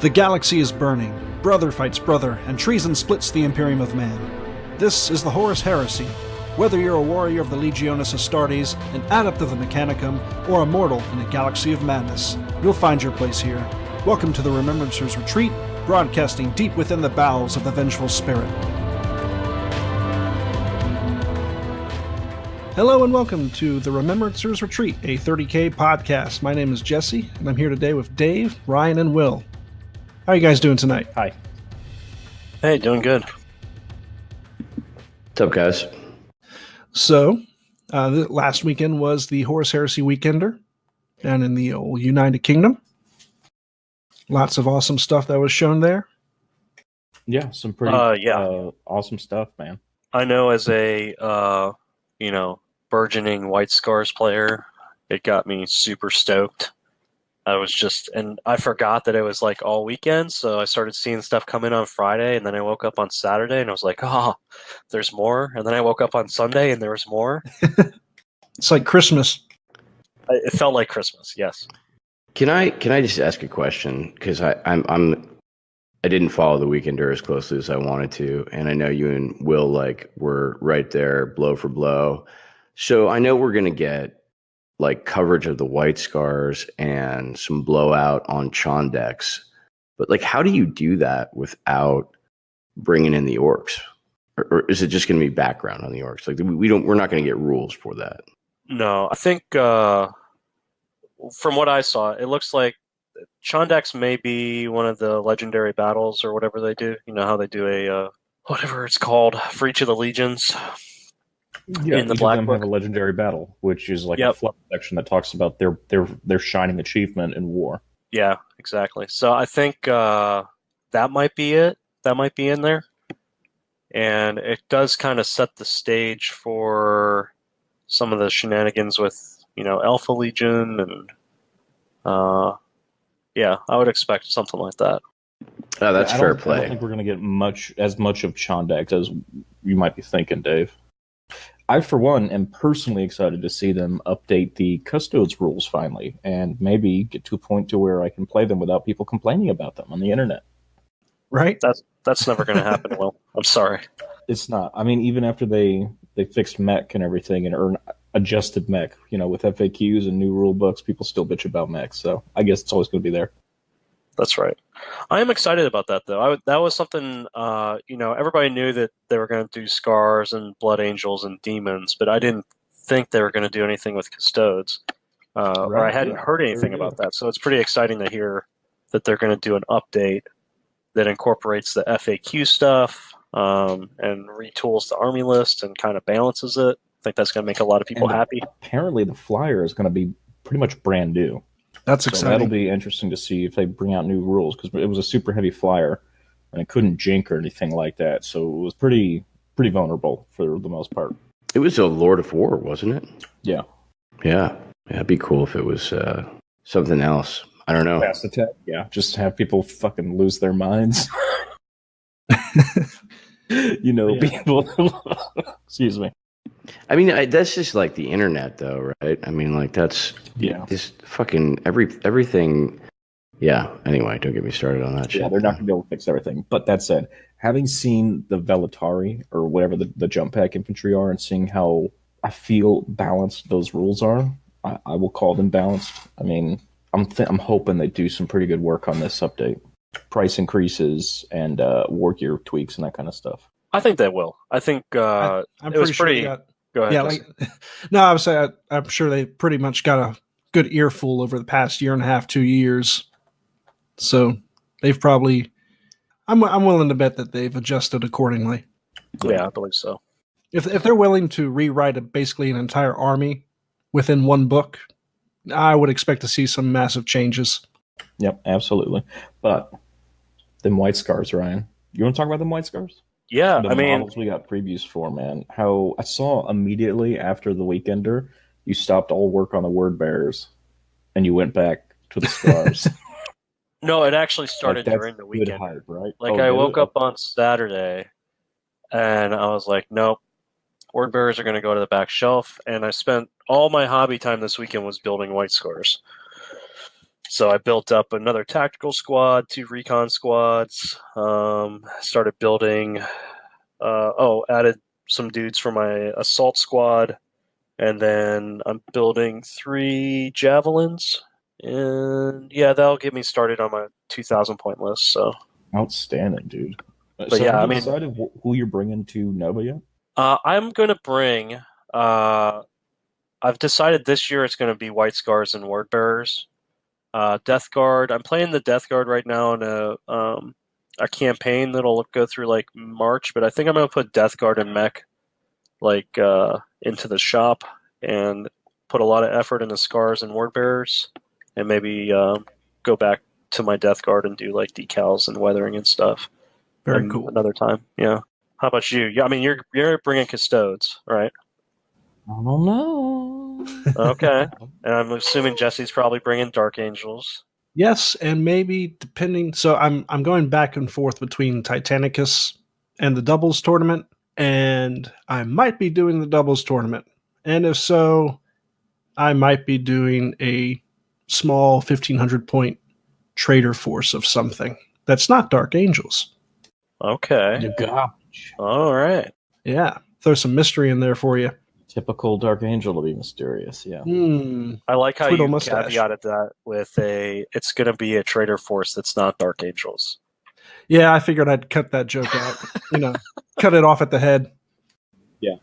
The galaxy is burning, brother fights brother, and treason splits the Imperium of Man. This is the Horus Heresy. Whether you're a warrior of the Legionis Astartes, an adept of the Mechanicum, or a mortal in a galaxy of madness, you'll find your place here. Welcome to the Remembrancer's Retreat, broadcasting deep within the bowels of the vengeful spirit. Hello and welcome to the Remembrancer's Retreat, a 30K podcast. My name is Jesse, and I'm here today with Dave, Ryan, and Will. How are you guys doing tonight? Hi. Hey, doing good. What's up, guys? So, last weekend was the Horus Heresy Weekender down in the old United Kingdom. Lots of awesome stuff that was shown there. Yeah, some pretty awesome stuff, man. I know as a, burgeoning White Scars player, it got me super stoked. I forgot that it was like all weekend, so I started seeing stuff come in on Friday, and then I woke up on Saturday, and I was like, oh, there's more. And then I woke up on Sunday, and there was more. It's like Christmas. It felt like Christmas, yes. Can I just ask a question? Because I didn't follow the Weekender as closely as I wanted to, and I know you and Will were right there, blow for blow. So I know we're gonna get coverage of the White Scars and some blowout on Chondex, but how do you do that without bringing in the orcs, or is it just going to be background on the orcs? We're not going to get rules for that. No, I think from what I saw, it looks like Chondex may be one of the legendary battles or whatever they do. You know how they do a whatever it's called for each of the legions. Yeah, in the each Black of them Book. have a legendary battle, which is a Yep. fluff section that talks about their shining achievement in war. Yeah, exactly. So I think that might be it. That might be in there. And it does kind of set the stage for some of the shenanigans with, Alpha Legion and I would expect something like that. Oh, that's fair play. I don't think we're going to get as much of Chondex as you might be thinking, Dave. I, for one, am personally excited to see them update the Custodes rules finally, and maybe get to a point to where I can play them without people complaining about them on the internet. Right? That's never going to happen. Well, I'm sorry. It's not. I mean, even after they fixed mech and everything and adjusted mech, with FAQs and new rule books, people still bitch about mech. So I guess it's always going to be there. That's right. I am excited about that, though. That was something, everybody knew that they were going to do Scars and Blood Angels and Demons, but I didn't think they were going to do anything with Custodes. Or I hadn't heard anything about that. So it's pretty exciting to hear that they're going to do an update that incorporates the FAQ stuff and retools the army list and kind of balances it. I think that's going to make a lot of people happy. Apparently the flyer is going to be pretty much brand new. That's so exciting. That'll be interesting to see if they bring out new rules, because it was a super heavy flyer and it couldn't jink or anything like that. So it was pretty vulnerable for the most part. It was a Lord of War, wasn't it? Yeah. Yeah. It'd be cool if it was something else. I don't know. Fast attack. Yeah. Just have people fucking lose their minds. People. Excuse me. I mean, that's just the internet, though, right? I mean, that's just fucking everything. Yeah. Anyway, don't get me started on that shit. Yeah, they're not going to be able to fix everything. But that said, having seen the Velatari or whatever the jump pack infantry are, and seeing how I feel balanced those rules are, I will call them balanced. I mean, I'm hoping they do some pretty good work on this update. Price increases and war gear tweaks and that kind of stuff. I think they will. I think I'm it was pretty pretty. sure Go ahead. Yeah, no, I would say I'm sure they pretty much got a good earful over the past year and a half, 2 years. So they've probably, I'm willing to bet that they've adjusted accordingly. Yeah, I believe so. If they're willing to rewrite basically an entire army within one book, I would expect to see some massive changes. Yep, absolutely. But them White Scars, Ryan. You want to talk about them White Scars? Yeah, the models we got previews for, man. How I saw immediately after the Weekender, you stopped all work on the word bearers, and you went back to the Scars. No, it actually started during the weekend. Hype, right? I woke up on Saturday, and I was like, nope, word bearers are going to go to the back shelf. And I spent all my hobby time this weekend was building White Scars. So I built up another tactical squad, 2 recon squads. Started building. Added some dudes for my assault squad, and then I'm building 3 javelins. And yeah, that'll get me started on my 2,000 point list. So Outstanding, dude. But so yeah, have I you mean- decided who you're bringing to NoVA yet? I'm gonna bring. I've decided this year it's gonna be White Scars and Word Bearers. Death Guard. I'm playing the Death Guard right now in a campaign that'll go through like March, but I think I'm gonna put Death Guard and Mech like into the shop and put a lot of effort into Scars and Word Bearers, and maybe go back to my Death Guard and do like decals and weathering and stuff. Very cool. Another time, yeah. How about you? Yeah, I mean you're bringing Custodes, right? I don't know. Okay, and I'm assuming Jesse's probably bringing Dark Angels. Yes, and maybe depending. So I'm going back and forth between Titanicus and the doubles tournament, and I might be doing the doubles tournament. And if so, I might be doing a small 1,500 point trader force of something that's not Dark Angels. Okay, You garbage. all right. Yeah, throw some mystery in there for you. Typical Dark Angel to be mysterious, yeah. I like how Twiddle you mustache. caveated that with it's going to be a trader force that's not Dark Angels. Yeah, I figured I'd cut that joke out. Cut it off at the head. Yeah.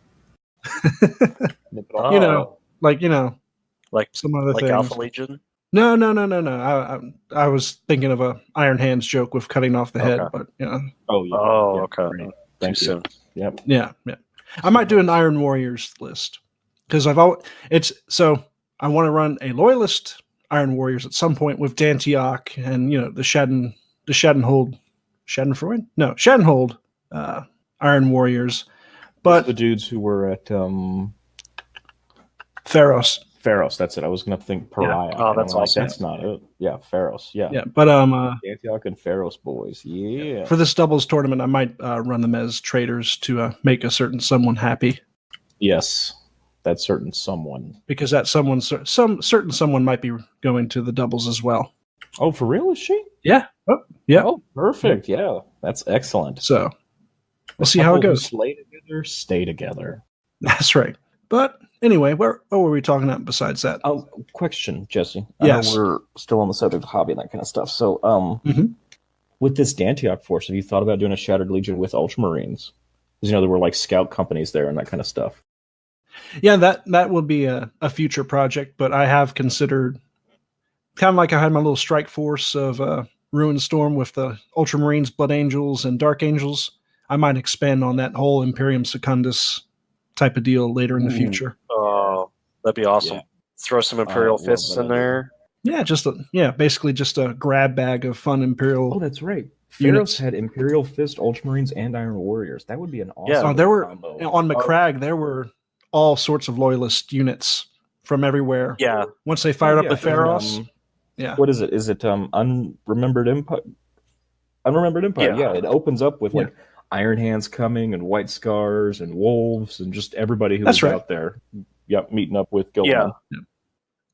Oh. You know, like Like some other like things. Alpha Legion. No. I was thinking of a Iron Hands joke with cutting off the head, Okay. but Oh, yeah. Oh, Yeah, okay. great. Too Thank you. soon. Yep. yeah. I might do an Iron Warriors list because I want to run a loyalist Iron Warriors at some point with Dantioch and the Schadenhold Iron Warriors, But but the dudes who were at Pharos. Pharos, that's it. I was gonna think Pariah. Oh, and that's I'm like, awesome. that's not it. Yeah, Pharos. Yeah. Yeah, but Antioch and Pharos boys. Yeah. for this doubles tournament, I might run them as traders to make a certain someone happy. Yes. That certain someone. Because that certain someone might be going to the doubles as well. Oh, for real? Is she? Yeah. Oh, yeah. Oh, perfect. Yeah. That's excellent. So we'll see how it Couple who goes. Slay together, stay together. That's right. But anyway, what were we talking about besides that? Oh, question, Jesse. Yes. I know we're still on the subject of hobby and that kind of stuff. So, Mhm. with this Dantioch force, have you thought about doing a Shattered Legion with Ultramarines? Because there were like scout companies there and that kind of stuff. Yeah, that would be a future project, but I have considered kind of like I had my little strike force of Ruin Storm with the Ultramarines, Blood Angels, and Dark Angels. I might expand on that whole Imperium Secundus type of deal later in the Ooh. future. Oh, that'd be awesome. Yeah. Throw some Imperial love Fists that in idea. there. Yeah, basically just a grab bag of fun Imperial. Oh, that's right. Units. Pharos had Imperial Fist, Ultramarines, and Iron Warriors. That would be an awesome Yeah. Oh, there were combo. on McCrag. There were all sorts of loyalist units from everywhere. Yeah. Once they fired Oh, up yeah, the Pharos, and, yeah, What is it? Is it Unremembered Empire? Unremembered Empire. Yeah. Yeah, it opens up with Yeah. like Iron Hands coming and White Scars and Wolves and just everybody who That's was right. out there. Yep, meeting up with Gilman. Yeah.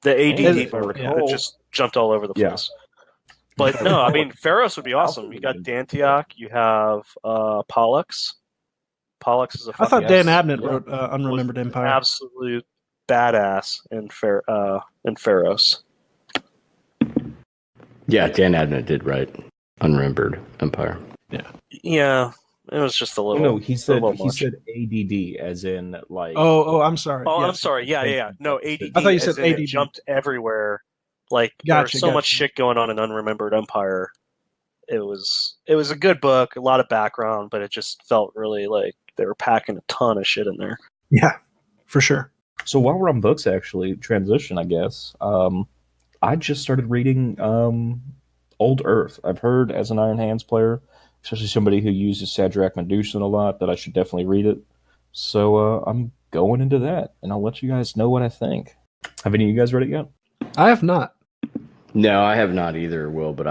The ADD And if I book recall- that just jumped all over the Yeah. place. But no, I mean Pharos would be awesome. You got Dantioch, you have Pollux. Pollux is a I thought fucking Dan Abnett yeah. wrote Unremembered Empire. absolute badass in Pharos. Yeah, Dan Abnett did write Unremembered Empire. Yeah, it was just a Oh, little. no, he said little much. ADD as in like. Oh, I'm sorry. Oh, I'm Yes. sorry. Yeah. No, ADD. I thought you as said in it ADD. jumped everywhere. Like Gotcha, there's so much gotcha. shit going on in Unremembered Empire. It was a good book, a lot of background, but it just felt really like they were packing a ton of shit in there. Yeah, for sure. So while we're on books, actually, transition, I guess. I just started reading Old Earth. I've heard as an Iron Hands player, especially somebody who uses Sadrak Medusan a lot, that I should definitely read it. So I'm going into that, and I'll let you guys know what I think. Have any of you guys read it yet? I have not. No, I have not either, Will, but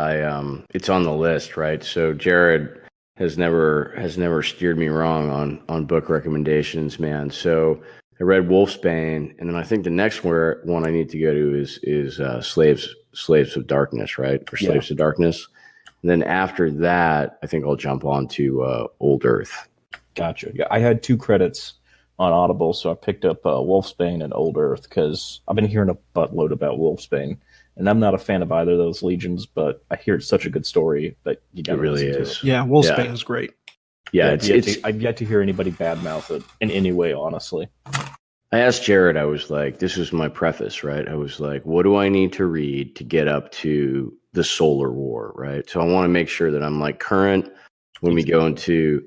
it's on the list, right? So Jared has never steered me wrong on book recommendations, man. So I read Wolfsbane, and then I think the next one I need to go to is Slaves of Darkness, right? Or Slaves of Darkness. And then after that, I think I'll jump on to Old Earth. Gotcha. Yeah, I had 2 credits on Audible, so I picked up Wolfsbane and Old Earth because I've been hearing a buttload about Wolfsbane, and I'm not a fan of either of those legions, but I hear it's such a good story that you got to really listen is. to it. Yeah, Wolfsbane is great. Yeah, I've yet to hear anybody badmouth it in any way, honestly. I asked Jared, I was like, this was my preface, right? I was like, what do I need to read to get up to the Solar War, right? So I want to make sure that I'm like current when we go into,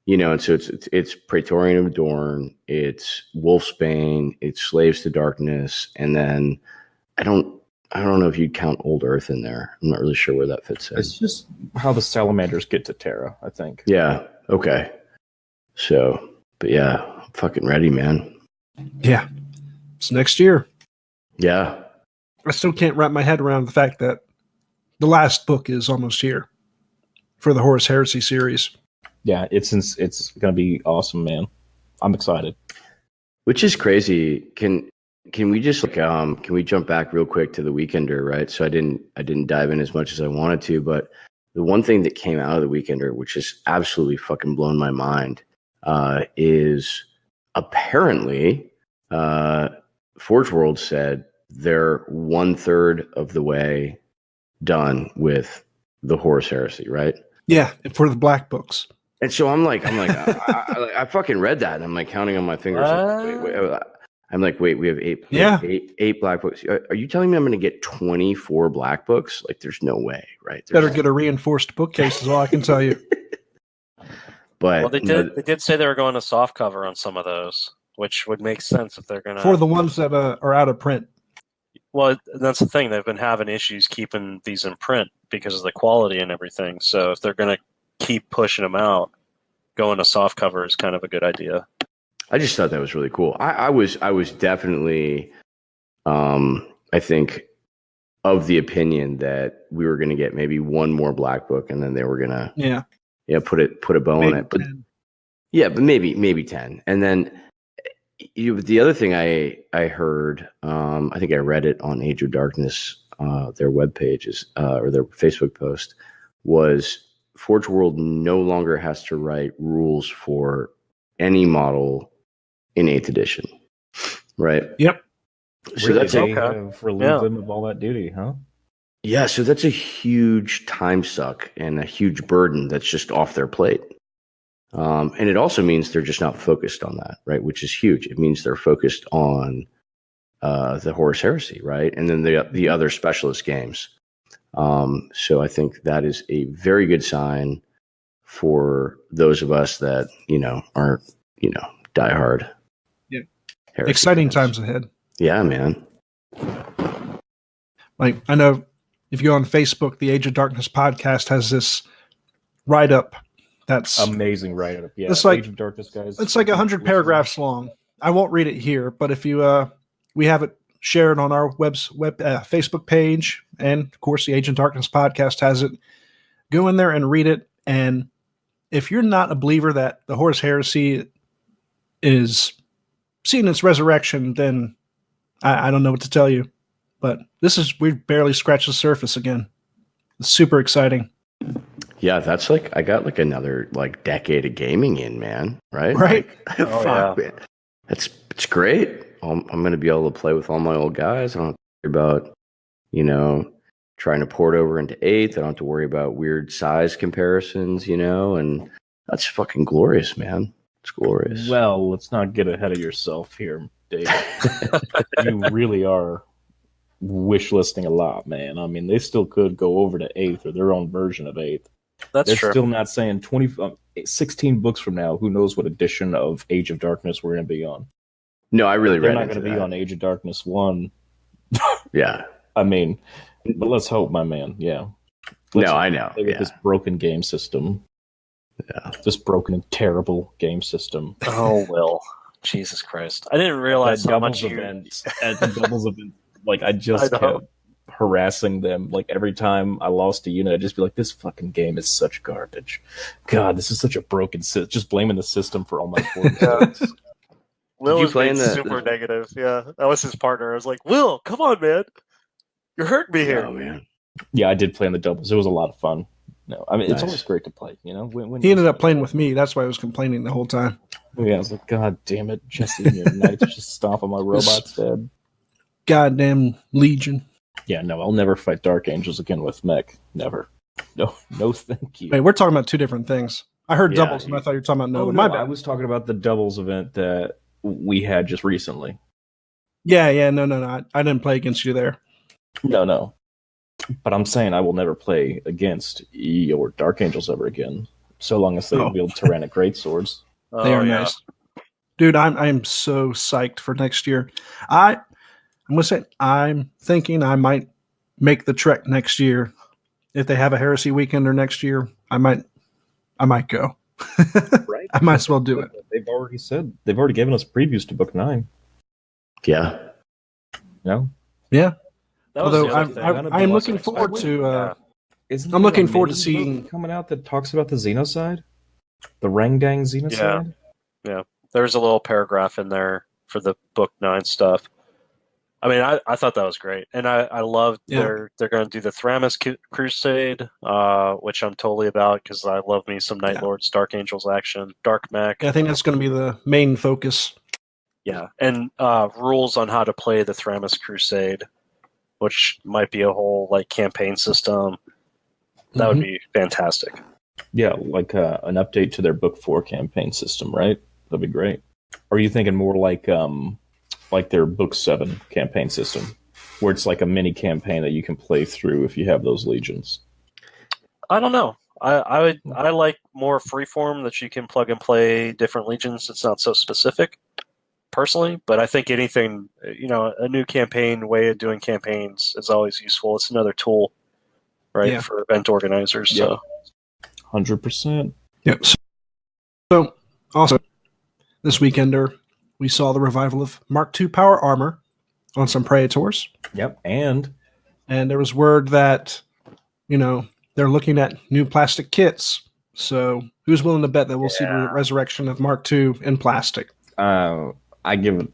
and so it's Praetorian of Dorne, it's Wolfsbane, it's Slaves to Darkness, and then I don't know if you'd count Old Earth in there. I'm not really sure where that fits in. It's just how the salamanders get to Terra, I think. Yeah. Okay. So, but yeah, I'm fucking ready, man. Yeah. It's next year. Yeah. I still can't wrap my head around the fact that the last book is almost here for the Horus Heresy series. Yeah, it's going to be awesome, man. I'm excited. Which is crazy. Can we just can we jump back real quick to the Weekender, right? So I didn't dive in as much as I wanted to, but the one thing that came out of the Weekender, which has absolutely fucking blown my mind, is apparently Forge World said they're 1/3 of the way done with the Horus Heresy, right? Yeah, for the Black Books. And so I'm like, I fucking read that, and I'm like counting on my fingers. I'm like, wait, we have eight black books. Are you telling me I'm going to get 24 black books? Like, there's no way, right? Better get a reinforced bookcase is all I can tell you. But they did say they were going to soft cover on some of those, which would make sense if they're going to for the ones that are out of print. Well, that's the thing. They've been having issues keeping these in print because of the quality and everything. So if they're going to keep pushing them out, going to soft cover is kind of a good idea. I just thought that was really cool. I was definitely, I think, of the opinion that we were going to get maybe one more black book, and then they were going to, put a bow on it. But 10. but maybe 10. And then the other thing I heard, I think I read it on Age of Darkness, their webpage or their Facebook post, was Forge World no longer has to write rules for any model in 8th edition, right? Yep. So that's relieved them of all that duty, huh? Yeah, so that's a huge time suck and a huge burden that's just off their plate. And it also means they're just not focused on that, right? Which is huge. It means they're focused on the Horus Heresy, right? And then the other specialist games. So I think that is a very good sign for those of us that, aren't, diehard. Yeah. Heresy Exciting fans. times ahead. Yeah, man. Like, I know if you go on Facebook, the Age of Darkness podcast has this write-up that's amazing write-up. Yeah, it's like Age of Darkness, guys. It's like 100 paragraphs long. I won't read it here, but if you we have it shared on our Facebook page, and of course the Age of Darkness podcast has it. Go in there and read it, and if you're not a believer that the Horus Heresy is seeing its resurrection, then I don't know what to tell you. But we've barely scratched the surface again. It's super exciting. Yeah, that's I got another decade of gaming in, man. Right? Right. Fuck, man. It's great. I'm going to be able to play with all my old guys. I don't have to worry about, trying to port over into 8th. I don't have to worry about weird size comparisons, and that's fucking glorious, man. It's glorious. Well, let's not get ahead of yourself here, Dave. You really are wish listing a lot, man. I mean, they still could go over to 8th or their own version of 8th. They're true. Still not saying 16 books from now, who knows what edition of Age of Darkness we're going to be on. No, I really They're read not going to be on Age of Darkness 1. Yeah. I mean, but let's hope, my man. Yeah. I know. With this broken game system. Yeah. This broken and terrible game system. Oh, Will. Jesus Christ. I didn't realize how much at the doubles event, I just kept harassing them. Every time I lost a unit, I'd just be like, this fucking game is such garbage. God, this is such a broken system. Just blaming the system for all my poor mistakes. Will was being super negative. Yeah, that was his partner. I was like, Will, come on, man. You're hurting me here. Oh man. Yeah, I did play in the doubles. It was a lot of fun. No, I mean it's Nice. always great to play. You know, when He ended up playing with me. That's why I was complaining the whole time. Yeah, I was like, God damn it, Jesse and your knights just stomp on my robot's dead. Goddamn Legion. Yeah, no, I'll never fight Dark Angels again with mech. Never. No, thank you. Wait, we're talking about two different things. I heard Yeah, doubles, and I thought you were talking about Oh, Nova. no, My I bad. was talking about the doubles event that we had just recently. Yeah, no. I didn't play against you there. No. But I'm saying I will never play against E or Dark Angels ever again, so long as they wield Tyrannic Greatswords. They are nice. Dude, I am so psyched for next year. I'm gonna say I'm thinking I might make the trek next year. If they have a Heresy Weekender next year, I might go. Right? I might as well do it. They've already given us previews to Book 9. Yeah. No? Yeah. That was Although the other thing. I am looking forward to. Yeah. Isn't I'm there looking a forward to mini seeing- book coming out that talks about the Xenocide? The Rangdang Xenocide? Yeah. There's a little paragraph in there for the Book 9 stuff. I mean, I thought that was great, and I love they're going to do the Thramis Crusade, which I'm totally about because I love me some Night Lords, Dark Angels action, Dark Mech. I think that's going to be the main focus. Yeah, and rules on how to play the Thramis Crusade, which might be a whole like campaign system. That would be fantastic. Yeah, like an update to their Book 4 campaign system, right? That'd be great. Or are you thinking more like their Book 7 campaign system, where it's like a mini campaign that you can play through if you have those legions? I don't know. I like more freeform that you can plug and play different legions. It's not so specific, personally, but I think anything, a new campaign way of doing campaigns is always useful. It's another tool, right, for event organizers. Yep. So 100%. Yep. So also this weekender, we saw the revival of Mark II power armor on some Praetors. Yep, and there was word that, they're looking at new plastic kits. So who's willing to bet that we'll see the resurrection of Mark II in plastic? I give it,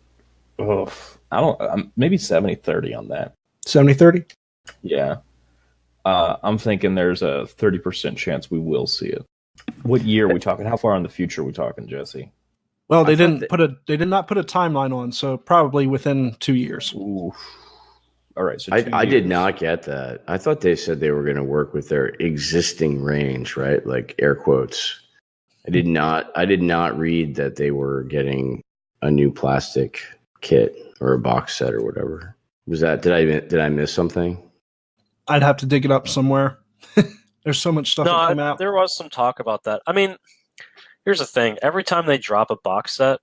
maybe 70-30 on that. 70-30? Yeah. I'm thinking there's a 30% chance we will see it. What year are we talking? How far in the future are we talking, Jesse? Well, they did not put a timeline on, so probably within 2 years. Ooh. All right. So I did not get that. I thought they said they were going to work with their existing range, right? Like air quotes. I did not read that they were getting a new plastic kit or a box set or whatever. Was that did I miss something? I'd have to dig it up somewhere. There's so much stuff that came out. There was some talk about that. I mean, here's the thing. Every time they drop a box set,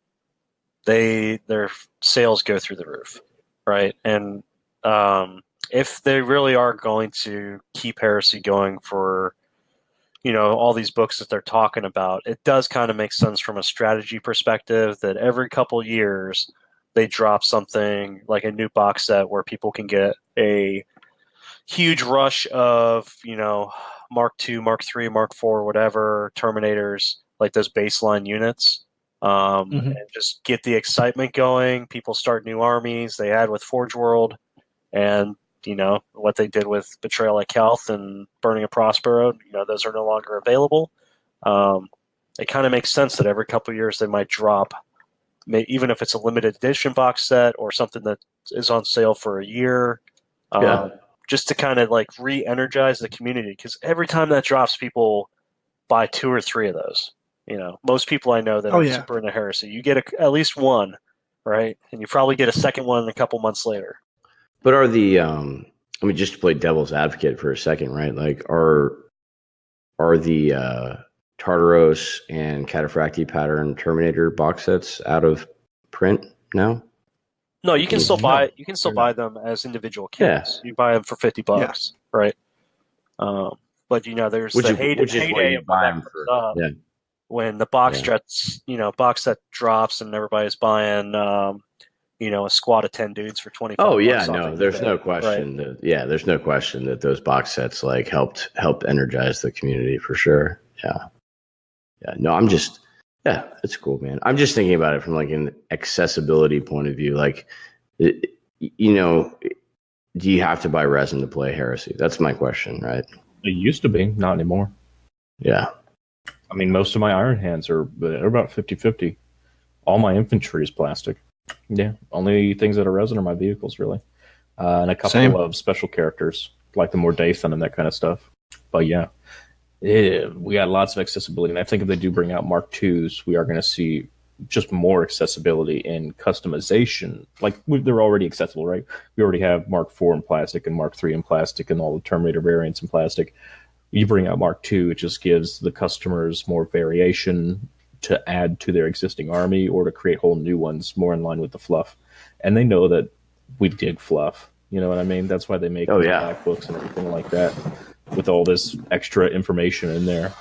their sales go through the roof, right? And if they really are going to keep Heresy going for, all these books that they're talking about, it does kind of make sense from a strategy perspective that every couple years they drop something like a new box set where people can get a huge rush of, Mark II, Mark III, Mark IV, whatever, Terminators, like those baseline units, and just get the excitement going. People start new armies. They had with Forge World and, what they did with Betrayal at Calth and Burning of Prospero, those are no longer available. It kind of makes sense that every couple of years they might drop, even if it's a limited edition box set or something that is on sale for a year. Just to kind of like re-energize the community, because every time that drops, people buy 2 or 3 of those. Most people I know that are super into Heresy, you get at least one, right? And you probably get a second one a couple months later. But are the just to play devil's advocate for a second, right? Like are the Tartaros and Cataphracti pattern Terminator box sets out of print now? No, you can still buy. You can still buy them as individual kits. You buy them for $50, right? But there's the heyday of buy them for, when the box set drops and everybody's buying, a squad of 10 dudes for $25. Oh yeah, no, there's no question there's no question that those box sets like helped energize the community for sure. Yeah. No, it's cool, man. I'm just thinking about it from like an accessibility point of view. Like, do you have to buy resin to play Heresy? That's my question, right? It used to be, not anymore. Yeah. I mean, most of my Iron Hands they're about 50-50. All my infantry is plastic. Yeah, only things that are resin are my vehicles, really. And a couple of special characters, like the Mordathan and that kind of stuff. But yeah, we got lots of accessibility. And I think if they do bring out Mark IIs, we are going to see just more accessibility and customization. Like, they're already accessible, right? We already have Mark IV in plastic and Mark III in plastic and all the Terminator variants in plastic. You bring out Mark II, it just gives the customers more variation to add to their existing army or to create whole new ones more in line with the fluff. And they know that we dig fluff. You know what I mean? That's why they make black books and everything like that with all this extra information in there.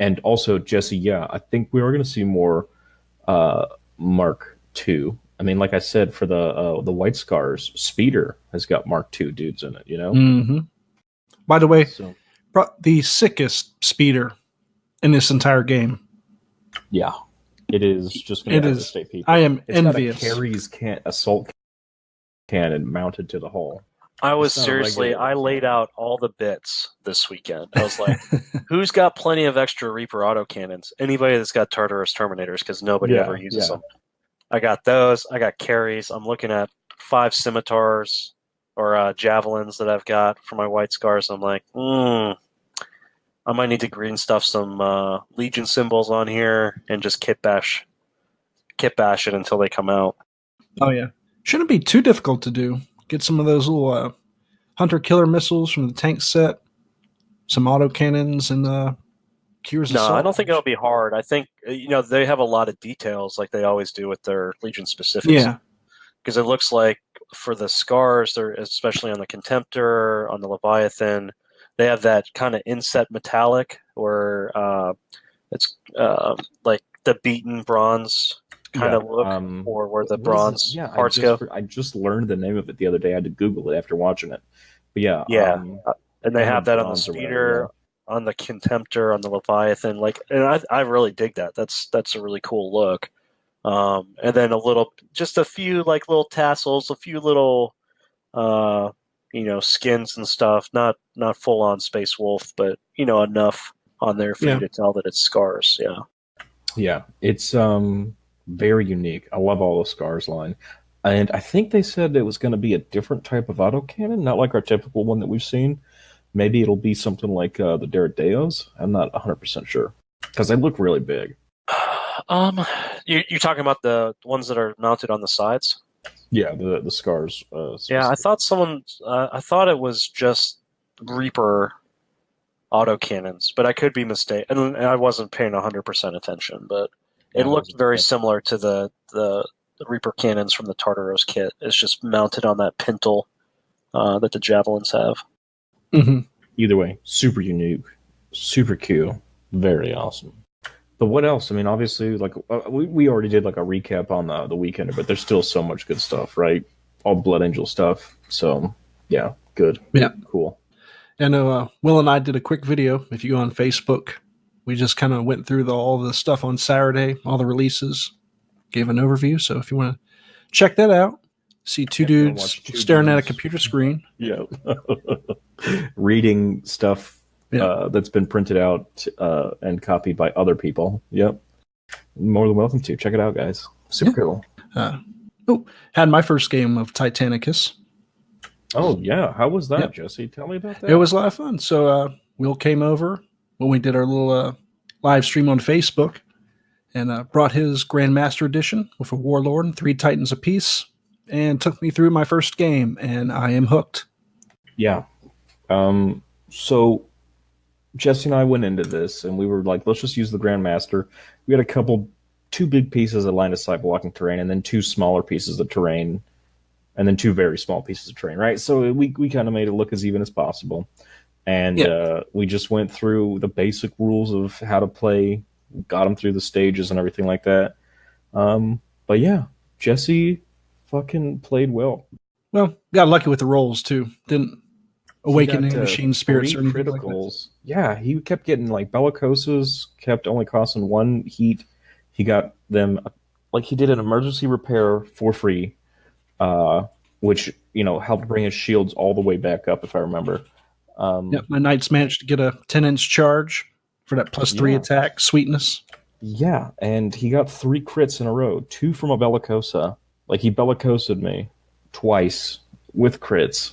And also, Jesse, yeah, I think we are going to see more Mark II. I mean, like I said, for the White Scars, Speeder has got Mark II dudes in it, you know? Mm-hmm. By the way, the sickest Speeder in this entire game. Yeah. It is just going to devastate people. I am envious. Got a Carrie's assault cannon mounted to the hull. I was seriously, I laid out all the bits this weekend. I was like, who's got plenty of extra Reaper autocannons? Anybody that's got Tartarus Terminators, because nobody ever uses them. I got those. I got carries. I'm looking at 5 scimitars or javelins that I've got for my White Scars. I'm like, I might need to green stuff some Legion symbols on here and just kit bash it until they come out. Oh, yeah. Shouldn't be too difficult to do. Get some of those little hunter-killer missiles from the tank set, some autocannons, and Cures No, Assault. I don't think it'll be hard. I think, they have a lot of details like they always do with their Legion specifics. Yeah. Because it looks like for the Scars, they're especially on the Contemptor, on the Leviathan, they have that kind of inset metallic where it's like the beaten bronze kind of look, or where the bronze parts go. I just learned the name of it the other day. I had to Google it after watching it. But and they have that on the Speeder, on the Contemptor, on the Leviathan. And I really dig that. That's a really cool look. And then just a few little tassels, a few little, skins and stuff. Not full on Space Wolf, but enough on there for you to tell that it's Scars. Yeah. Yeah, it's very unique. I love all the Scars line. And I think they said it was going to be a different type of autocannon, not like our typical one that we've seen. Maybe it'll be something like the Derrideos. I'm not 100% sure. Because they look really big. You're talking about the ones that are mounted on the sides? Yeah, the Scars. Yeah, I thought I thought it was just Reaper autocannons, but I could be mistaken. And I wasn't paying 100% attention, but it looked very similar to the Reaper cannons from the Tartaros kit. It's just mounted on that pintle that the Javelins have. Mm-hmm. Either way, super unique, super cute, very awesome. But what else? I mean, obviously, we already did a recap on the Weekender, but there's still so much good stuff, right? All Blood Angel stuff. So, yeah, good. Yeah. Cool. I know Will and I did a quick video. If you go on Facebook, we just kind of went through all the stuff on Saturday, all the releases, gave an overview. So if you want to check that out, see two dudes staring at a computer screen. Yeah. Reading stuff that's been printed out and copied by other people. Yep. More than welcome to. Check it out, guys. Super cool. Had my first game of Titanicus. Oh, yeah. How was that, Jesse? Tell me about that. It was a lot of fun. So Will came over when we did our little live stream on Facebook and brought his Grandmaster Edition with a Warlord and 3 Titans apiece and took me through my first game, and I am hooked. Yeah. So Jesse and I went into this, and we were like, let's just use the Grandmaster. We had 2 big pieces of line of sight blocking terrain, and then 2 smaller pieces of terrain, and then 2 very small pieces of terrain, right? So we kind of made it look as even as possible. And we just went through the basic rules of how to play, got them through the stages and everything like that. But yeah, Jesse fucking played well. Well, got lucky with the rolls, too. Didn't awaken any machine spirits or anything criticals. Like that. Yeah, he kept getting bellicoses, kept only costing 1 heat. He got them, he did an emergency repair for free. which helped bring his shields all the way back up, if I remember. Yep, my knights managed to get a 10-inch charge for that +3 attack sweetness. Yeah, and he got 3 crits in a row, 2 from a Bellicosa. Like, he Bellicosa'd me twice with crits,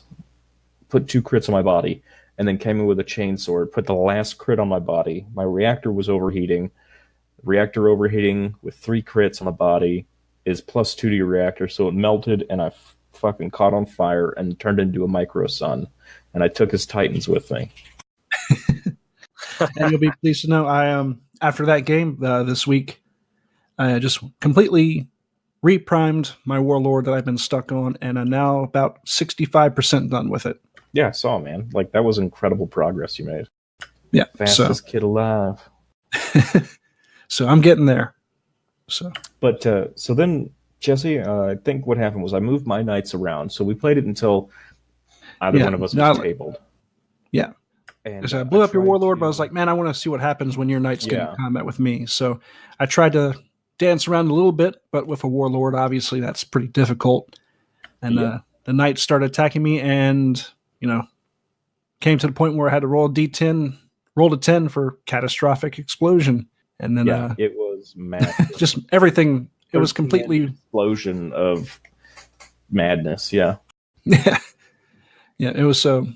put 2 crits on my body, and then came in with a chainsword, put the last crit on my body. My reactor was overheating. Reactor overheating with 3 crits on the body is +2 to your reactor, so it melted, and I fucking caught on fire and turned into a micro sun. And I took his Titans with me. And you'll be pleased to know, I after that game this week, I just completely reprimed my Warlord that I've been stuck on, and I'm now about 65% done with it. Yeah, I saw, man. Like, that was incredible progress you made. Yeah, Fastest kid alive. So I'm getting there. So then, Jesse, I think what happened was I moved my knights around. So we played it until either one of us was tabled. Yeah. And I blew up your Warlord, but I was like, man, I want to see what happens when your knights get in combat with me. So I tried to dance around a little bit, but with a Warlord, obviously that's pretty difficult. And the knights started attacking me, and came to the point where I had to roll a 10 for catastrophic explosion. And then it was massive. Just everything. It was completely explosion of madness. Yeah. Yeah. It was so.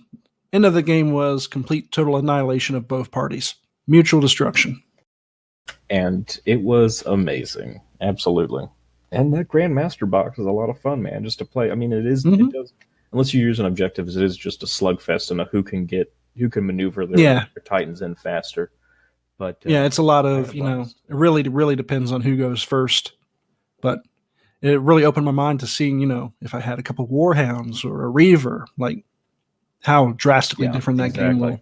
End of the game was complete total annihilation of both parties, mutual destruction. And it was amazing. Absolutely. And that Grandmaster box is a lot of fun, man, just to play. I mean, it is, it does, unless you use an objective, it is just a slugfest and who can maneuver their Titans in faster. But it's a lot of, it really depends on who goes first. But it really opened my mind to seeing, if I had a couple Warhounds or a Reaver, like how drastically different that game will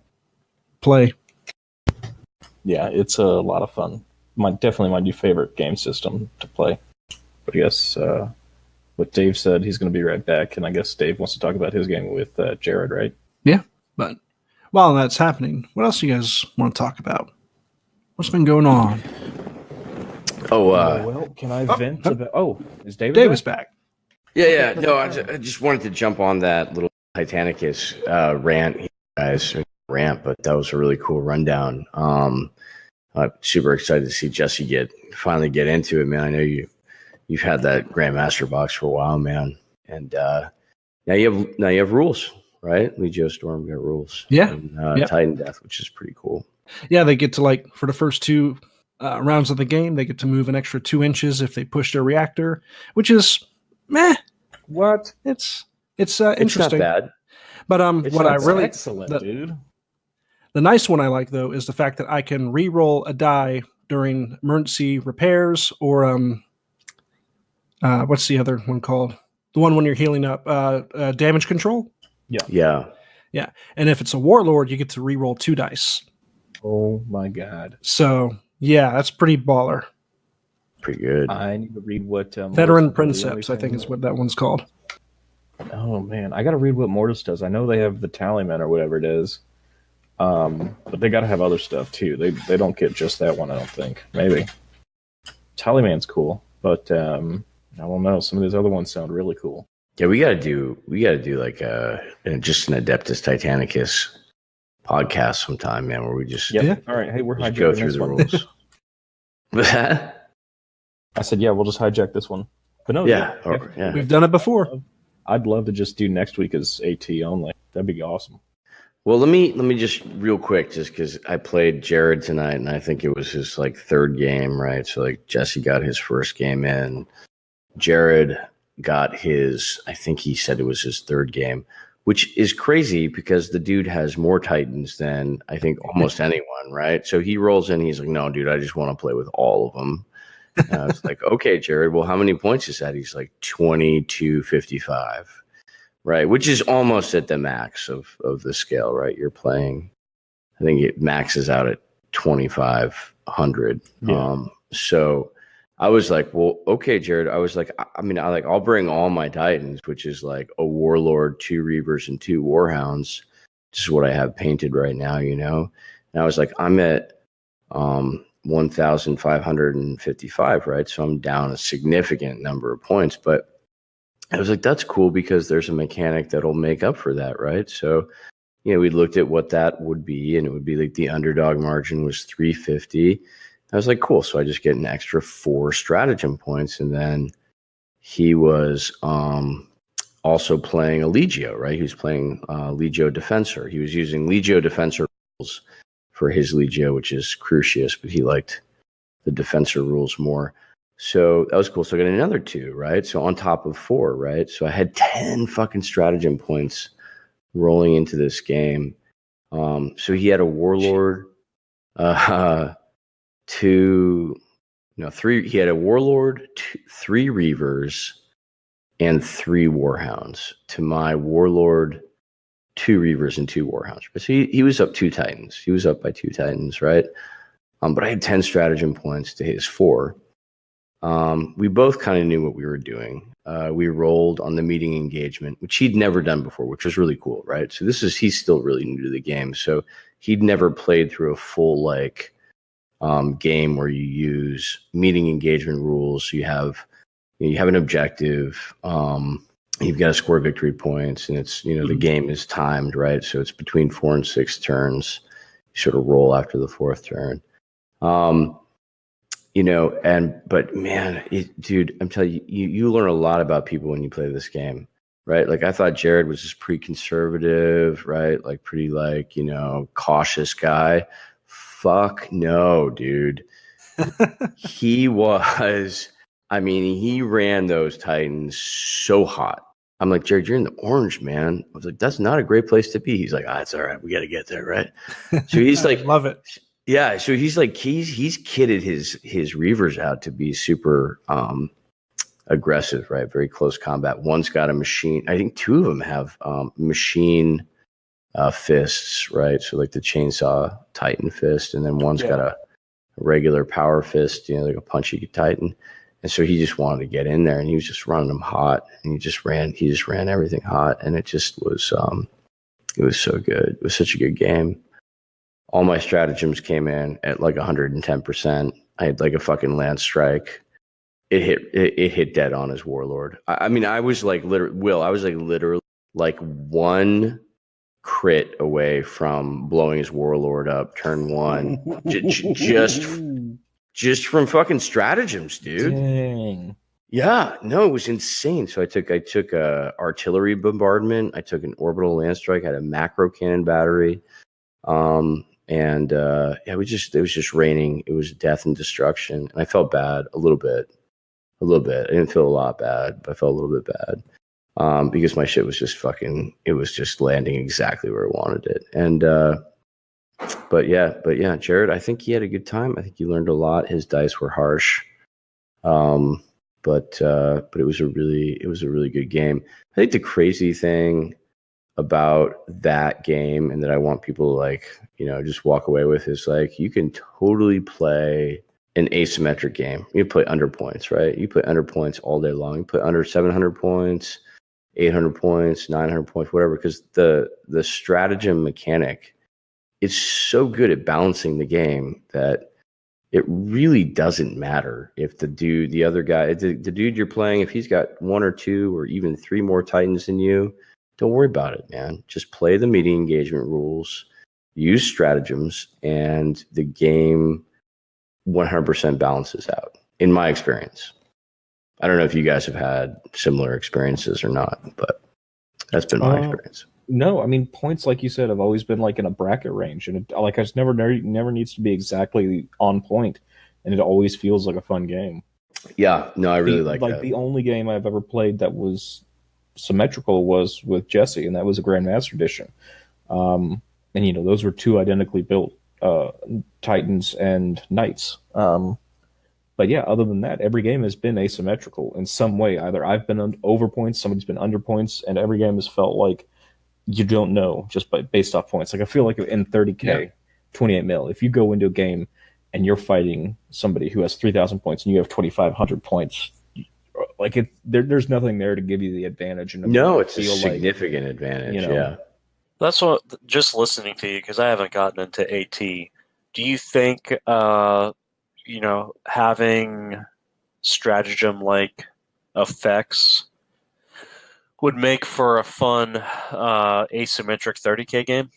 play. Yeah, it's a lot of fun. Definitely my new favorite game system to play. But I guess what Dave said, he's going to be right back, and I guess Dave wants to talk about his game with Jared, right? Yeah, but while that's happening, what else do you guys want to talk about? What's been going on? Well, can I vent about... Oh, is David David's back? Yeah. No, I just wanted to jump on that little Titanicus rant, guys. But that was a really cool rundown. I'm super excited to see Jesse finally get into it, man. I know you've had that Grandmaster box for a while, man, and now you have rules, right? Legio Storm got rules, and Titan Death, which is pretty cool. Yeah, they get to for the first 2 rounds of the game, they get to move an extra 2 inches if they push their reactor, which is meh. What? It's interesting. It's not bad. But what I really excellent, dude. The nice one I like, though, is the fact that I can re-roll a die during emergency repairs or what's the other one called? The one when you're healing up, damage control. Yeah. And if it's a Warlord, you get to re-roll 2 dice. Oh my god. So that's pretty baller. Pretty good. I need to read what Veteran Princeps, I think is what that one's called. Oh man, I got to read what Mortis does. I know they have the Tallyman or whatever it is. But they got to have other stuff too. They don't get just that one, I don't think. Maybe Tallyman's cool, but I don't know. Some of these other ones sound really cool. Yeah, we gotta do like just an Adeptus Titanicus podcast sometime, man, where we just All right, hey, we're just go through the rules. What's that? I said, we'll just hijack this one. But no, we've done it before. I'd love to just do next week as AT only. That'd be awesome. Well, let me just real quick, just because I played Jared tonight, and I think it was his 3rd game, right? So Jesse got his first game in. Jared got I think he said it was his 3rd game, which is crazy because the dude has more Titans than I think almost anyone, right? So he rolls in, he's like, no, dude, I just want to play with all of them. And I was like, okay, Jared, well, how many points is that? He's like 2255. Right, which is almost at the max of the scale, right? You're playing, I think it maxes out at 2,500. Yeah. So I was like, well, okay, Jared. I was like, I'll bring all my Titans, which is like a Warlord, 2 Reavers, and 2 Warhounds. This is what I have painted right now, And I was like, I'm at 1,555, right? So I'm down a significant number of points, but I was like, that's cool because there's a mechanic that'll make up for that, right? So, we looked at what that would be, and it would be like the underdog margin was 350. I was like, cool. So I just get an extra 4 stratagem points, and then he was also playing a Legio, right? He was playing Legio Defensor. He was using Legio Defensor rules for his Legio, which is Crucius, but he liked the Defensor rules more. So that was cool. So I got another 2, right? So on top of 4, right? So I had 10 fucking stratagem points rolling into this game. So he had a Warlord, 3. He had a Warlord, 3 Reavers, and 3 Warhounds. To my Warlord, 2 Reavers and 2 Warhounds. So he was up 2 Titans. He was up by 2 Titans, right? But I had 10 stratagem points to his 4. We both kind of knew what we were doing. We rolled on the meeting engagement, which he'd never done before, which was really cool, right? So he's still really new to the game. So he'd never played through a full game where you use meeting engagement rules. So you have an objective. You've got to score victory points, and it's the game is timed, right? So it's between 4 and 6 turns. You sort of roll after the 4th turn. But man, dude, I'm telling you, you learn a lot about people when you play this game, right? Like I thought Jared was just pretty conservative, right? Like pretty cautious guy. Fuck no, dude. He ran those Titans so hot. I'm like, Jared, you're in the orange, man. I was like, that's not a great place to be. He's like, it's all right. We got to get there, right? So he's like, love it. Yeah, so he's like he's kitted his Reavers out to be super aggressive, right? Very close combat. One's got a machine. I think 2 of them have machine fists, right? So like the chainsaw Titan fist, and then one's got a regular power fist, like a punchy Titan. And so he just wanted to get in there, and he was just running them hot, and he just ran everything hot, and it just was it was so good. It was such a good game. All my stratagems came in at like 110%. I had like a fucking lance strike. It hit dead on his Warlord. I was like literally like 1 crit away from blowing his Warlord up turn 1. just from fucking stratagems, dude. Dang. Yeah, no, it was insane. So I took a artillery bombardment. I took an orbital lance strike. I had a macro cannon battery. It was just raining. It was death and destruction. And I felt bad a little bit. I didn't feel a lot bad, but I felt a little bit bad. Because my shit was it was just landing exactly where I wanted it. And, but yeah, Jared, I think he had a good time. I think he learned a lot. His dice were harsh. But it was a really good game. I think the crazy thing about that game, and that I want people to just walk away with, is you can totally play an asymmetric game. You play under points, right? You play under points all day long. You play under 700 points, 800 points, 900 points, whatever, because the stratagem mechanic is so good at balancing the game that it really doesn't matter if the dude you're playing, if he's got 1 or 2 or even 3 more Titans than you, don't worry about it, man. Just play the meeting engagement rules, use stratagems, and the game 100% balances out, in my experience. I don't know if you guys have had similar experiences or not, but that's been my experience. No, points, like you said, have always been in a bracket range, and I just never needs to be exactly on point, and it always feels like a fun game. Yeah, no, I really like that. The only game I've ever played that was symmetrical was with Jesse, and that was a Grandmaster Edition. And those were 2 identically built Titans and Knights. But yeah, other than that, every game has been asymmetrical in some way. Either I've been over points, somebody's been under points, and every game has felt like you don't know just based off points. I feel like in 30K, 28 mil, if you go into a game and you're fighting somebody who has 3,000 points and you have 2,500 points, there's nothing there to give you the advantage. And no, it's a significant advantage. Yeah, that's what. Just listening to you, because I haven't gotten into AT. Do you think having stratagem like effects would make for a fun asymmetric 30K game,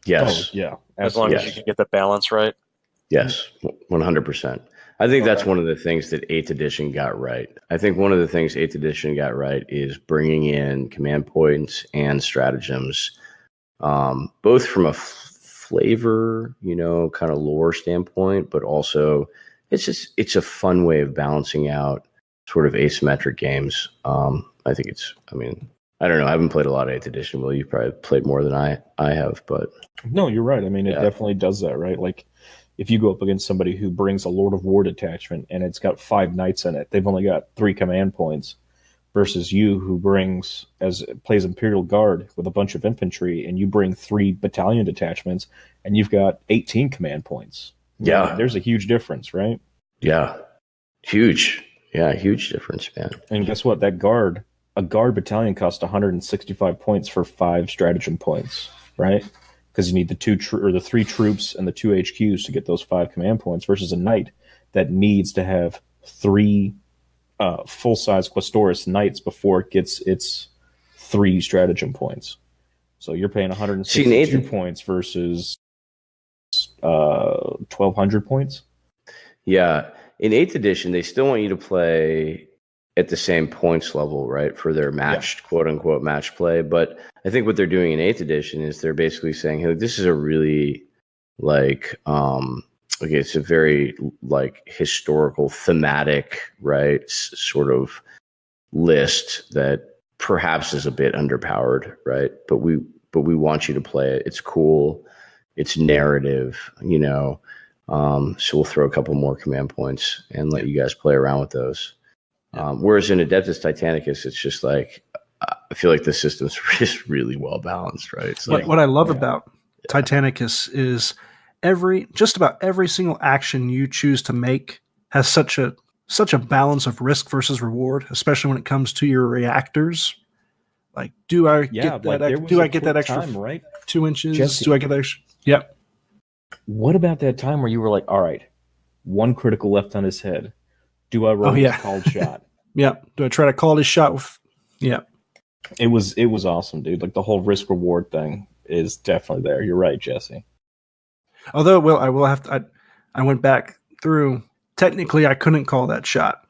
Yes. Oh yeah, as long as you Yes. can get the balance right. Yes, 100%. I think that's Okay. one of the things that 8th edition got right. I think one of the things 8th edition got right is bringing in command points and stratagems, both from a flavor, kind of lore standpoint, but also it's a fun way of balancing out sort of asymmetric games. I think I don't know. I haven't played a lot of 8th edition. Well, you've probably played more than I have, but No, you're right. I mean, it Yeah. definitely does that, right? Like, if you go up against somebody who brings a Lord of War detachment and it's got 5 knights in it, they've only got 3 command points, versus you who plays Imperial Guard with a bunch of infantry, and you bring 3 battalion detachments, and you've got 18 command points. Yeah. There's a huge difference, right? yeah, huge. Yeah, huge difference, man. And guess what? A guard battalion costs 165 points for 5 stratagem points, right? Because you need the 3 troops and the 2 HQs to get those 5 command points, versus a knight that needs to have 3 full-size Questoris knights before it gets its 3 stratagem points. So you're paying 162 points versus 1,200 points. Yeah. In 8th edition, they still want you to play at the same points level, right, for their matched, quote unquote, match play. But I think what they're doing in 8th edition is they're basically saying, hey, this is a really it's a very historical, thematic, right, sort of list that perhaps is a bit underpowered, right? But we want you to play it. It's cool. It's narrative, so we'll throw a couple more command points and let you guys play around with those. Whereas in Adeptus Titanicus, it's just like, I feel like the system's just really well balanced, right? It's What I love about Titanicus is just about every single action you choose to make has such a balance of risk versus reward, especially when it comes to your reactors. Like, do I get that extra time, right? 2 inches? Jesse. Do I get that extra? Yep. What about that time where you were like, all right, 1 critical left on his head? Do I roll his called shot? Yep. Do I try to call this shot with? Yeah. It was awesome, dude. Like, the whole risk reward thing is definitely there. You're right, Jesse. Although, I will have to. I went back through. Technically, I couldn't call that shot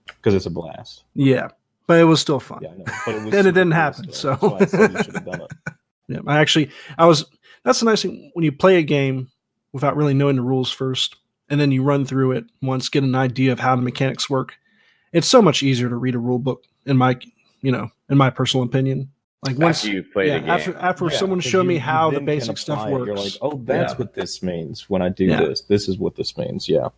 because it's a blast. Yeah, but it was still fun. Yeah, I know. But it was and it didn't happen. So that's why I said you should have done it. Yeah, that's the nice thing when you play a game without really knowing the rules first, and then you run through it once, get an idea of how the mechanics work. It's so much easier to read a rule book, in my personal opinion. Like once after you play the game, after someone showed me how the basic stuff works, you're like, oh, that's what this means when I do this. This is what this means. Yeah.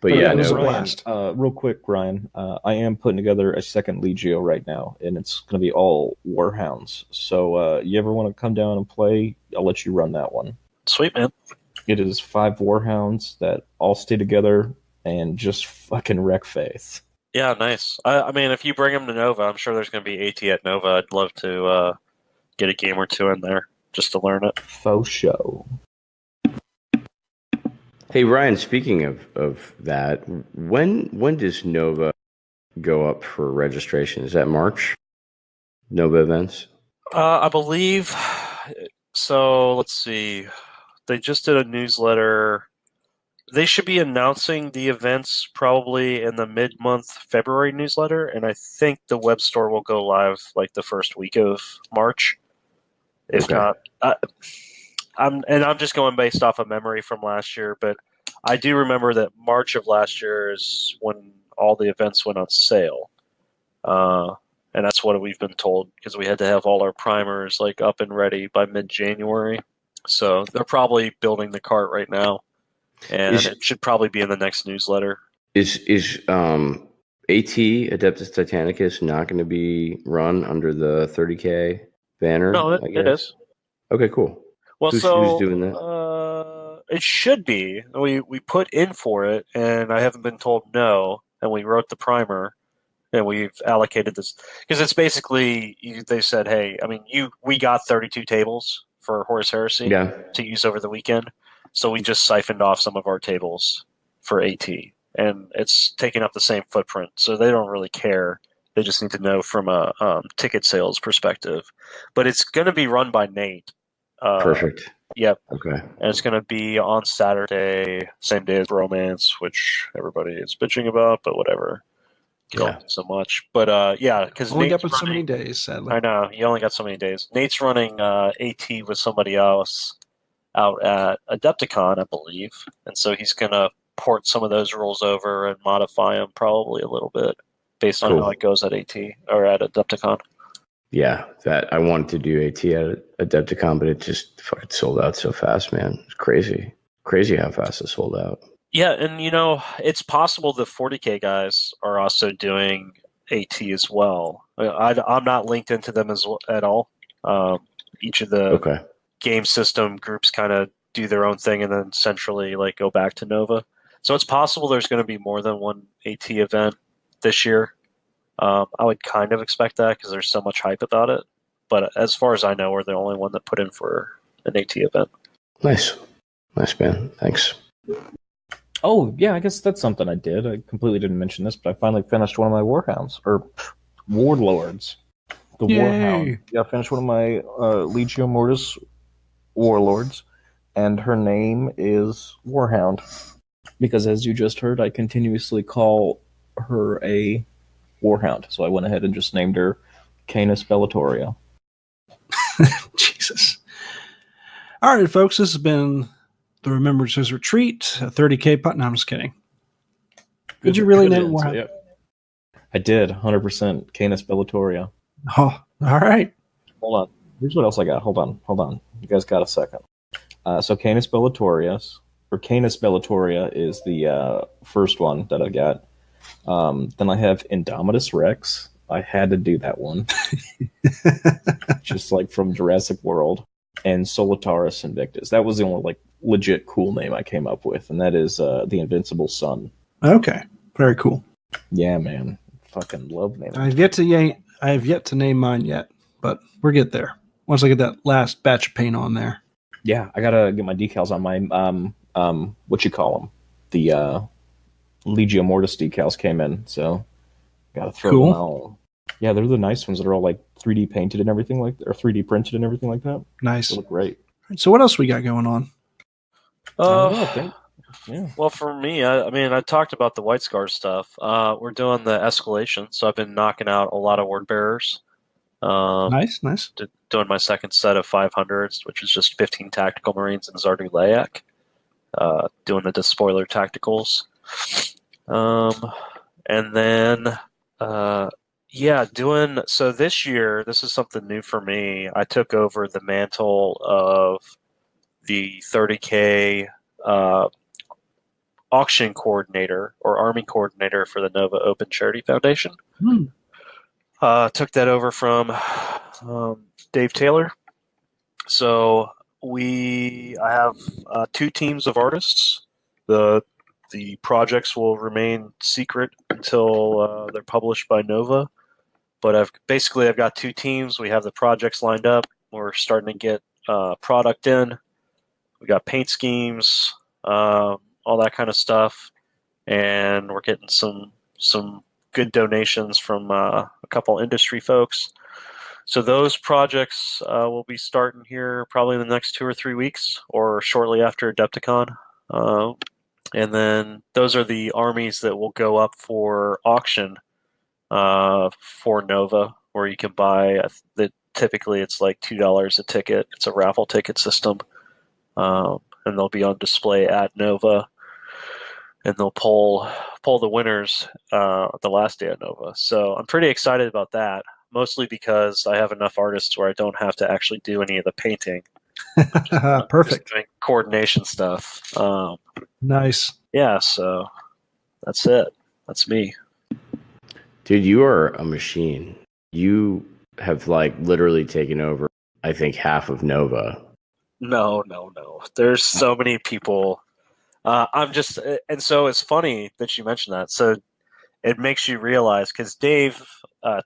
But it yeah, was a no, blast. Real quick, Ryan, I am putting together a second Legio right now, and it's going to be all Warhounds. So you ever want to come down and play? I'll let you run that one. Sweet, man. It is 5 Warhounds that all stay together and just fucking wreck face. Yeah, nice. I mean, if you bring them to Nova, I'm sure there's going to be AT at Nova. I'd love to get a game or two in there just to learn it. Faux show. Hey, Ryan, speaking of that, when does Nova go up for registration? Is that March? Nova events? I believe. So, let's see. They just did a newsletter. They should be announcing the events probably in the mid-month February newsletter, and I think the web store will go live like the first week of March. If not, I'm just going based off of memory from last year, but I do remember that March of last year is when all the events went on sale, and that's what we've been told because we had to have all our primers like up and ready by mid-January. So they're probably building the cart right now. And it should probably be in the next newsletter. Is AT Adeptus Titanicus not going to be run under the 30K banner? No, it is. Okay, cool. Well, who's doing that? It should be. We put in for it, and I haven't been told no. And we wrote the primer, and we've allocated this because it's basically they said, hey, I mean, we got 32 tables for Horus Heresy to use over the weekend. So we just siphoned off some of our tables for AT, and it's taking up the same footprint. So they don't really care They just need to know from a ticket sales perspective. But it's going to be run by Nate. Perfect. Yep. Okay. And it's going to be on Saturday, same day as Romance, which everybody is bitching about, but whatever. You don't do so much. But yeah, because Only Nate's got but so many running. days, sadly. I know, you only got so many days. Nate's running AT with somebody else out at Adepticon, I believe. And so he's going to port some of those rules over and modify them probably a little bit based on how it goes at AT or at Adepticon. Yeah, that I wanted to do AT at Adepticon, but it just fucking sold out so fast, man. It's crazy. Crazy how fast it sold out. Yeah, and it's possible the 40K guys are also doing AT as well. I'm not linked into them at all. Each of the game system groups kind of do their own thing and then centrally go back to NoVA. So it's possible there's going to be more than one AT event this year. I would kind of expect that because there's so much hype about it. But as far as I know, we're the only one that put in for an AT event. Nice, man. Thanks. Oh, yeah, I guess that's something I did. I completely didn't mention this, but I finally finished one of my Warhounds, or Warlords. The Yay. Warhound. Yeah, I finished one of my Legio Mortis Warlords, and her name is Warhound. Because as you just heard, I continuously call her a Warhound, so I went ahead and just named her Canis Bellatoria. Jesus. All right, folks, this has been the Remembrances Retreat, a 30K putt. No, I'm just kidding. Did you really name Warhound? Yeah. I did, 100%. Canis Bellatoria. Oh, all right. Hold on. Here's what else I got. Hold on. You guys got a second. So Canis Bellatoria is the first one that I got. Then I have Indominus Rex. I had to do that one. Just like from Jurassic World. And Solitaris Invictus. That was the only legit cool name I came up with, and that is the Invincible Sun. Okay. Very cool. Yeah, man. Fucking love naming. I have yet to name mine yet, but we'll get there. Once I get that last batch of paint on there. Yeah, I gotta get my decals on my what you call them? The Legio Mortis decals came in, so gotta throw them out. Yeah, they're the nice ones that are all 3D painted and everything or 3D printed and everything like that. Nice. They look great. So what else we got going on? Well, for me, I talked about the White Scar stuff. We're doing the escalation, so I've been knocking out a lot of word bearers. Nice. Doing my second set of 500s, which is just 15 tactical marines and Zardu Layak. Doing the despoiler tacticals. And then, so this year, this is something new for me. I took over the mantle of the 30K auction coordinator or army coordinator for the NoVA Open Charity Foundation. Took that over from Dave Taylor. So I have 2 teams of artists. The projects will remain secret until they're published by NoVA. But I've got 2 teams. We have the projects lined up. We're starting to get product in. We got paint schemes, all that kind of stuff, and we're getting some good donations from a couple industry folks. So those projects will be starting here probably in the next 2 or 3 weeks, or shortly after Adepticon. And then those are the armies that will go up for auction for NoVA, where you can buy. Typically, it's $2 a ticket. It's a raffle ticket system, and they'll be on display at NoVA, and they'll pull the winners the last day of NoVA. So I'm pretty excited about that, mostly because I have enough artists where I don't have to actually do any of the painting. Perfect. Just doing coordination stuff. Nice. Yeah, so that's it. That's me. Dude, you are a machine. You have literally taken over, I think, half of NoVA. No. There's so many people. And so it's funny that you mentioned that. So it makes you realize, because Dave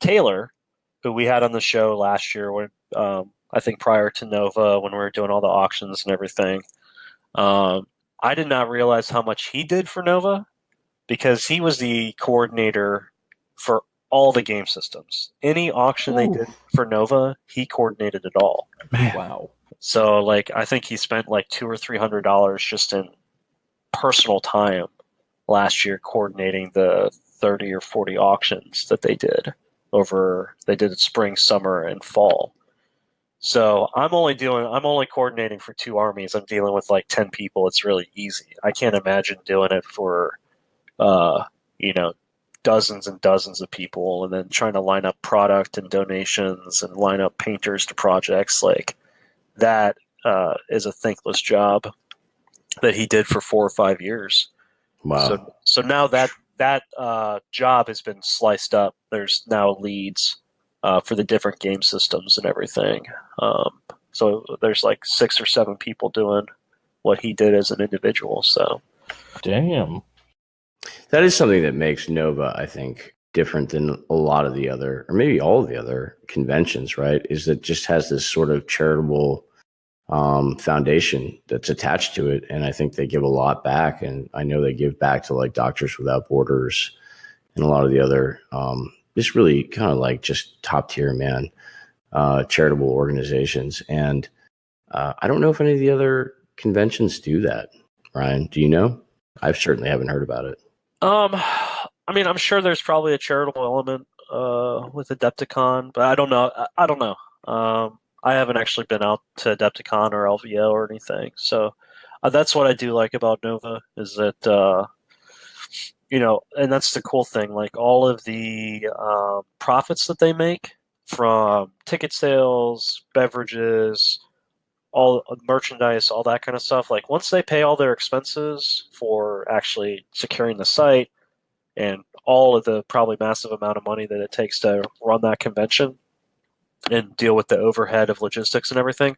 Taylor, who we had on the show last year, when I think prior to NoVA, when we were doing all the auctions and everything, I did not realize how much he did for NoVA, because he was the coordinator for all the game systems. Any auction they did for NoVA, he coordinated it all. Man. Wow. So, like, I think he spent like $200 or $300 just in personal time last year coordinating the 30 or 40 auctions that they did over. They did it spring, summer, and fall. So I'm only coordinating for 2 armies. I'm dealing with like 10 people. It's really easy. I can't imagine doing it for, dozens and dozens of people, and then trying to line up product and donations and line up painters to projects. Like that is a thankless job that he did for 4 or 5 years. Wow. So now that job has been sliced up. There's now leads for the different game systems and everything. So there's like 6 or 7 people doing what he did as an individual. So, Damn. That is something that makes NoVA, I think, different than a lot of the other, or maybe all of the other conventions, right? Is that just has this sort of charitable foundation that's attached to it. And I think they give a lot back. And I know they give back to like Doctors Without Borders and a lot of the other, just really kind of like just top tier, man, charitable organizations. And I don't know if any of the other conventions do that. Ryan, do you know? I certainly haven't heard about it. I mean, I'm sure there's probably a charitable element with Adepticon, but I don't know. I don't know. I haven't actually been out to Adepticon or LVO or anything, so that's what I do like about NoVA is that and that's the cool thing. Like all of the profits that they make from ticket sales, beverages, all merchandise, all that kind of stuff. Like once they pay all their expenses for actually securing the site and all of the probably massive amount of money that it takes to run that convention and deal with the overhead of logistics and everything,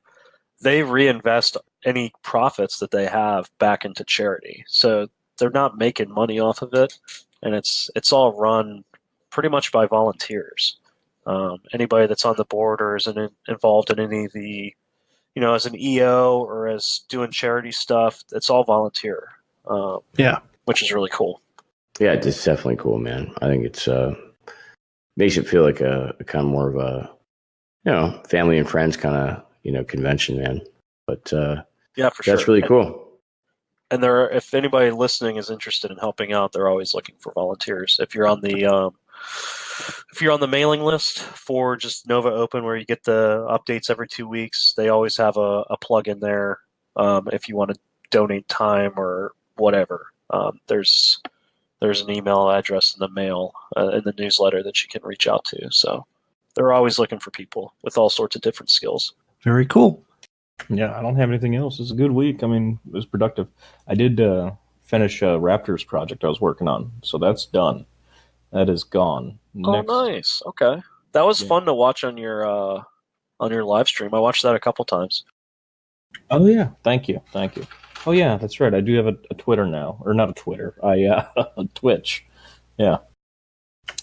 they reinvest any profits that they have back into charity. So they're not making money off of it, and it's all run pretty much by volunteers. Anybody that's on the board or is involved in any of the, as an EO or as doing charity stuff, it's all volunteer. Which is really cool. Yeah, it's definitely cool, man. I think it's makes it feel like a kind of more of a family and friends kind of convention, man. But yeah, for sure, that's really cool. And if anybody listening is interested in helping out, they're always looking for volunteers. If you're on the mailing list for just NoVA Open, where you get the updates every 2 weeks, they always have a plug in there. If you want to donate time or whatever, there's an email address in the mail in the newsletter that you can reach out to. So they're always looking for people with all sorts of different skills. Very cool. Yeah, I don't have anything else. It's a good week. I mean, it was productive. I did finish a Raptors project I was working on, so that's done. That is gone. Nice. Okay, that was fun to watch on your live stream. I watched that a couple times. Oh yeah, thank you. Oh yeah, that's right. I do have a Twitter now, or not a Twitter. A Twitch. Yeah,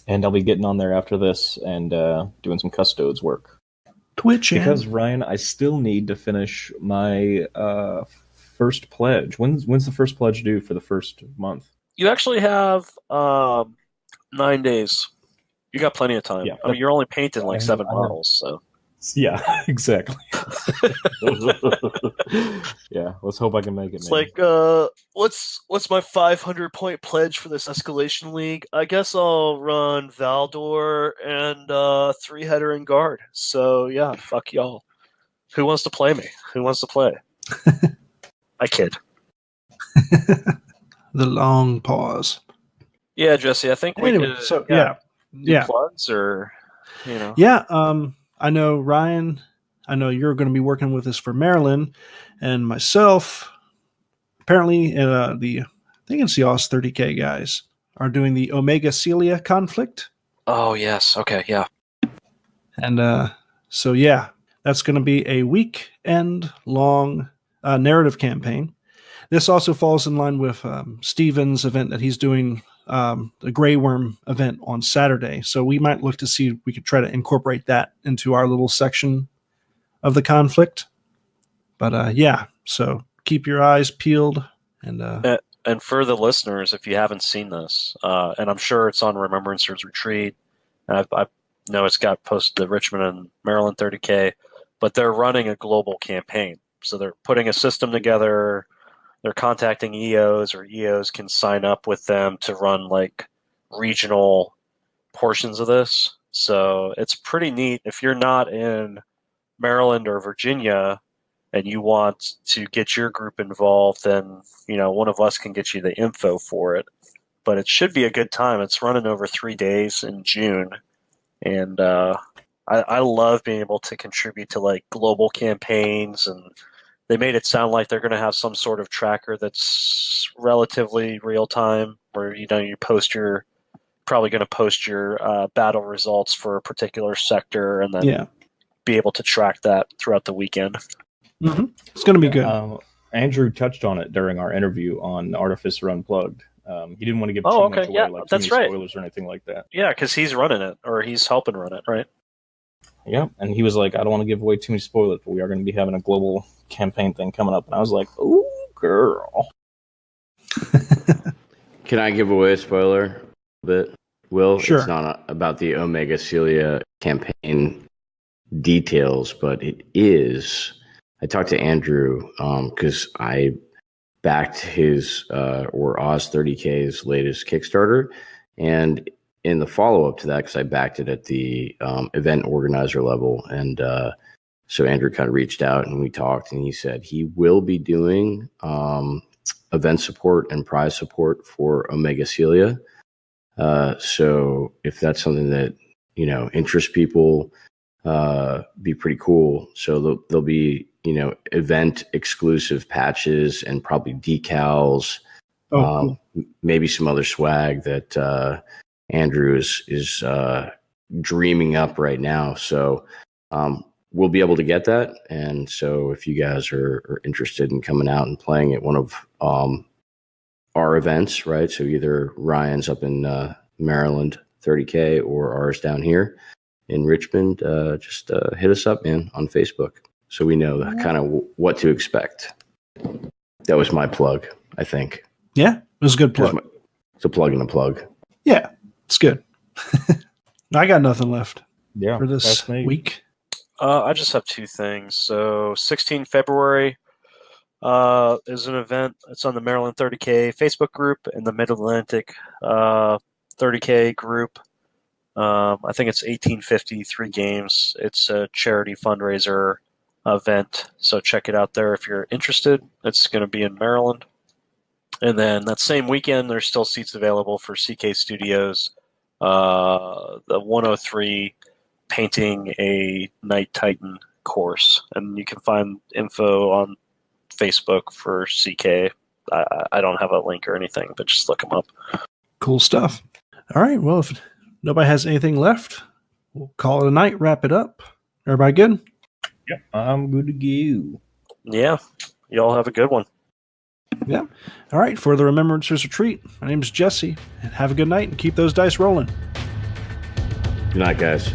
and I'll be getting on there after this and doing some custodes work. Twitch, because Ryan, I still need to finish my first pledge. When's the first pledge due for the first month? You actually have 9 days. You got plenty of time. Yeah, I mean, you're only painting like 7 models, so. Yeah, exactly. Yeah, let's hope I can make it. It's like, what's my 500-point pledge for this escalation league? I guess I'll run Valdor and 3-header and guard. So yeah, fuck y'all. Who wants to play me? Who wants to play? I kid. The long pause. Yeah, Jesse, I think we anyway, could. So do plugs or Yeah, I know Ryan. I know you're going to be working with us for Maryland, and myself. Apparently, I think it's the OS 30K guys are doing the Omega Celia conflict. Oh yes, okay, yeah. And so yeah, that's going to be a weekend long narrative campaign. This also falls in line with Steven's event that he's doing, the Grey Worm event on Saturday. So we might look to see if we could try to incorporate that into our little section of the conflict. But yeah, so keep your eyes peeled. And for the listeners, if you haven't seen this, and I'm sure it's on Remembrancer's Retreat I know it's got posted to Richmond and Maryland 30K, but they're running a global campaign. So they're putting a system together. They're contacting EOs, or EOs can sign up with them to run like regional portions of this. So it's pretty neat. If you're not in Maryland or Virginia and you want to get your group involved, then one of us can get you the info for it. But it should be a good time. It's running over 3 days in June, and I love being able to contribute to like global campaigns. And they made it sound like they're going to have some sort of tracker that's relatively real time, where you probably going to post your battle results for a particular sector, and then be able to track that throughout the weekend. Mm-hmm. It's going to be good. Andrew touched on it during our interview on Artificer Unplugged. He didn't want to give too much away, like too many spoilers or anything like that. Yeah, because he's running it, or he's helping run it, right? Yeah, and he was like, I don't want to give away too many spoilers, but we are going to be having a global campaign thing coming up. And I was like, ooh, girl. Can I give away a spoiler a bit? Will? Sure. It's not about the Omega Celia campaign details, but it is. I talked to Andrew because I backed his or Oz 30K's latest Kickstarter, and in the follow-up to that, because I backed it at the event organizer level, and so Andrew kind of reached out and we talked, and he said he will be doing event support and prize support for Omega Celia. So if that's something that interests people, be pretty cool. So there'll be event exclusive patches and probably decals, cool. maybe some other swag that Andrew is dreaming up right now. So we'll be able to get that. And so if you guys are interested in coming out and playing at one of our events, right? So either Ryan's up in Maryland 30K or ours down here in Richmond, just hit us up, man, on Facebook, so we know kind of what to expect. That was my plug, I think. Yeah, it was a good plug. It's a plug and a plug. Yeah, it's good. I got nothing left for this that's me. week. I just have two things. So 16 February is an event. It's on the Maryland 30K Facebook group and the Mid-Atlantic 30K group. I think it's 1850, 3 games. It's a charity fundraiser event, so check it out there if you're interested. It's going to be in Maryland. And then that same weekend, there's still seats available for CK Studios, the 103 Painting a Night Titan course. And you can find info on Facebook for CK. I don't have a link or anything, but just look them up. Cool stuff. All right, well, if nobody has anything left, we'll call it a night, wrap it up. Everybody good? Yep, I'm good to go. Yeah, y'all have a good one. Yeah. All right, for the Remembrancers Retreat, my name is Jesse, and have a good night and keep those dice rolling. Good night, guys.